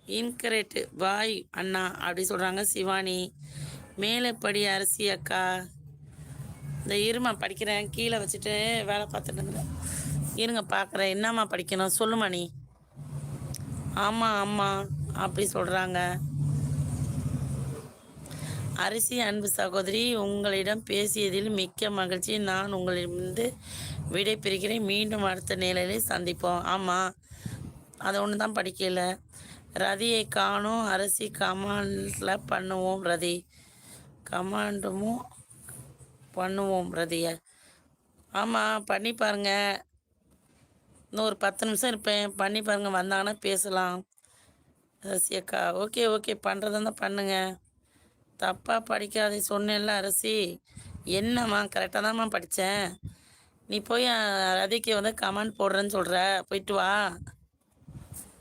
Incorrect பாய் அண்ணா அப்படி சொல்கிறாங்க சிவானி. மேலே படி அரசி அக்கா. இந்த இருமா படிக்கிறேன், கீழே வச்சுட்டு வேலை பார்த்துட்டு இருந்தேன். இருங்க பார்க்குறேன், என்னம்மா படிக்கணும் சொல்லுமா நீ. ஆமாம் ஆமாம் அப்படி சொல்கிறாங்க. அரிசி அன்பு சகோதரி, உங்களிடம் பேசியதில் மிக்க மகிழ்ச்சி. நான் உங்களிடமிருந்து விடை பெறுகிறேன். மீண்டும் அடுத்த நிலையில் சந்திப்போம். ஆமாம், அதை ஒன்று தான் படிக்கல. ரதியை காணும் அரிசி கமாண்டில் பண்ணுவோம் ரதி. கமாண்டுமும் பண்ணுவோம் ரதிய. ஆமாம் பண்ணி பாருங்க. இன்னும் ஒரு 10 நிமிஷம் இருப்பேன், பண்ணி பாருங்கள், வந்தாங்கன்னா பேசலாம். அரசி அக்கா ஓகே ஓகே, பண்ணுறதா இருந்தால் பண்ணுங்க, தப்பாக படிக்காதே சொன்னேன்ல அரசி. என்னம்மா கரெக்டாக தான்ம்மா படித்தேன். நீ போய் ரதிக்கு வந்து கமெண்ட் போடுறேன்னு சொல்கிற, போயிட்டு வா.